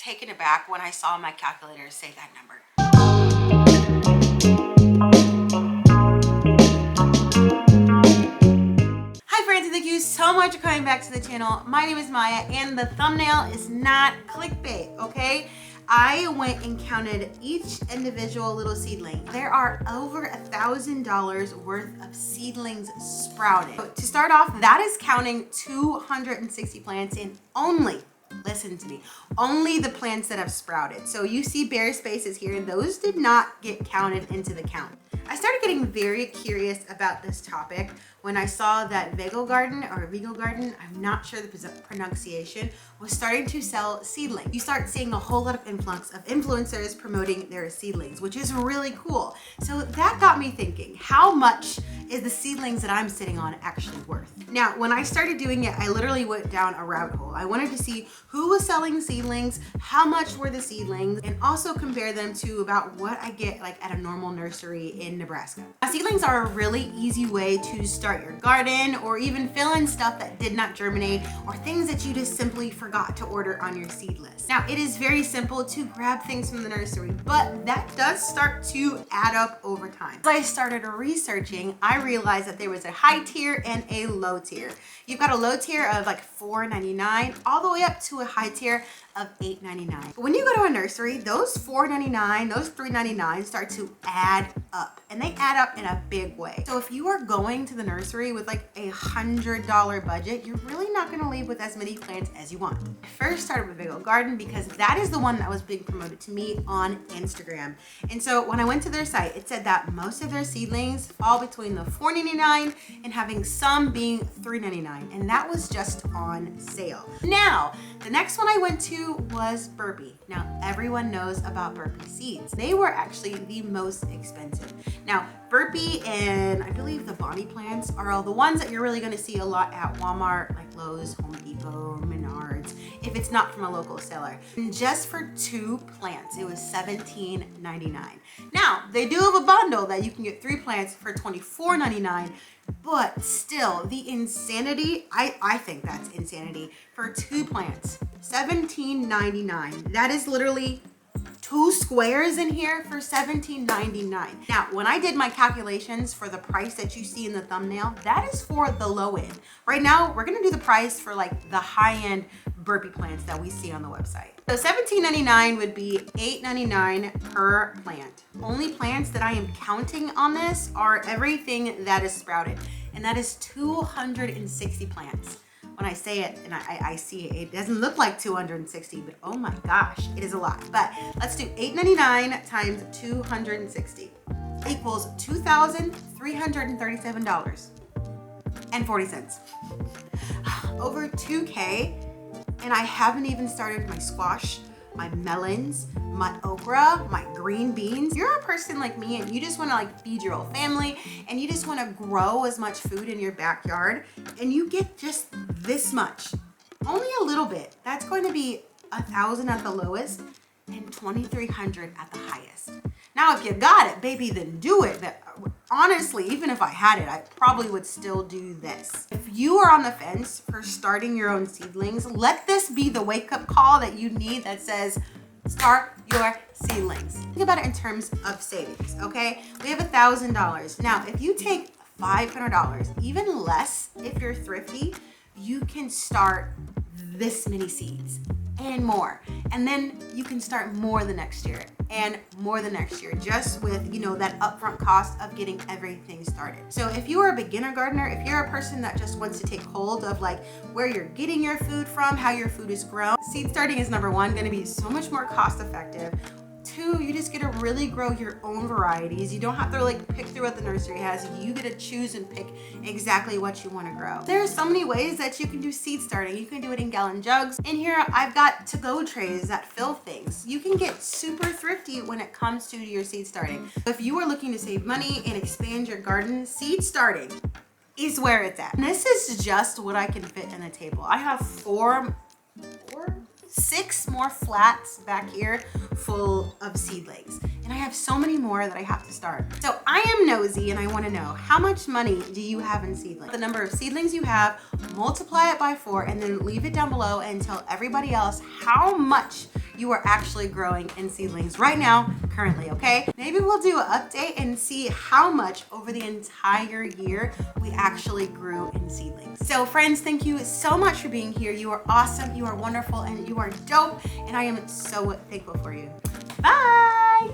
taken aback when I saw my calculator say that number. Hi friends, and thank you so much for coming back to the channel. My name is Maya, and the thumbnail is not clickbait, okay? I went and counted each individual little seedling. There are over $1,000 worth of seedlings sprouted. So to start off, that is counting 260 plants in only, listen to me, only the plants that have sprouted. So you see bare spaces here, those did not get counted into the count. I started getting very curious about this topic when I saw that Vego Garden, I'm not sure the pronunciation, was starting to sell seedlings. You start seeing a whole lot of influx of influencers promoting their seedlings, which is really cool. So that got me thinking, how much is the seedlings that I'm sitting on actually worth? Now, when I started doing it, I literally went down a rabbit hole. I wanted to see who was selling seedlings, how much were the seedlings, and also compare them to about what I get like at a normal nursery in Nebraska. Now, seedlings are a really easy way to start your garden or even fill in stuff that did not germinate or things that you just simply forgot to order on your seed list. Now, it is very simple to grab things from the nursery, but that does start to add up over time. As I started researching, I realized that there was a high tier and a low tier. You've got a low tier of like $4.99 all the way up to a high tier of $8.99. But when you go to a nursery, those $4.99, those $3.99 start to add up, and they add up in a big way. So if you are going to the nursery with like $100 budget, you're really not gonna leave with as many plants as you want. I first started with Vego Garden because that is the one that was being promoted to me on Instagram. And so when I went to their site, it said that most of their seedlings fall between the $4.99 and having some being $3.99, and that was just on sale. Now, the next one I went to was Burpee. Now, everyone knows about Burpee seeds. They were actually the most expensive. Now, Burpee and I believe the Bonnie plants are all the ones that you're really going to see a lot at Walmart, like Lowe's, Home Depot, Menards, if it's not from a local seller. And just for 2 plants, it was $17.99. Now, they do have a bundle that you can get 3 plants for $24.99, but still, the insanity, I think that's insanity, for 2 plants, $17.99. That is literally 2 squares in here for $17.99. Now, when I did my calculations for the price that you see in the thumbnail, that is for the low end. Right now, we're gonna do the price for like the high-end Burpee plants that we see on the website. So $17.99 would be $8.99 per plant. Only plants that I am counting on this are everything that is sprouted, and that is 260 plants. When I say it and I see it, it doesn't look like 260, but oh my gosh, it is a lot. But let's do $8.99 times 260 equals $2,337.40. Over 2K, and I haven't even started my squash, my melons, my okra, my green beans. You're a person like me and you just want to like feed your whole family and you just want to grow as much food in your backyard, and you get just this much, only a little bit. That's going to be $1,000 at the lowest and $2,300 at the highest. Now, if you got it, baby, then do it. But honestly, even if I had it, I probably would still do this. If you are on the fence for starting your own seedlings, let this be the wake-up call that you need that says, start your seedlings. Think about it in terms of savings, okay? We have $1,000. Now, if you take $500, even less if you're thrifty, you can start this many seeds and more. And then you can start more the next year and more the next year, just with, you know, that upfront cost of getting everything started. So if you are a beginner gardener, if you're a person that just wants to take hold of like where you're getting your food from, how your food is grown, seed starting is number 1, gonna be so much more cost effective. 2, you just get to really grow your own varieties. You don't have to like pick through what the nursery has. You get to choose and pick exactly what you want to grow. There are so many ways that you can do seed starting. You can do it in gallon jugs. In here, I've got to-go trays that fill things. You can get super thrifty when it comes to your seed starting. If you are looking to save money and expand your garden, seed starting is where it's at. And this is just what I can fit in the table. I have 6 more flats back here full of seedlings, and I have so many more that I have to start. So I am nosy and I want to know, how much money do you have in seedlings? The number of seedlings you have, multiply it by 4, and then leave it down below and tell everybody else how much you are actually growing in seedlings right now, currently, okay? Maybe we'll do an update and see how much over the entire year we actually grew in seedlings. So friends, thank you so much for being here. You are awesome, you are wonderful, and you are dope, and I am so thankful for you. Bye!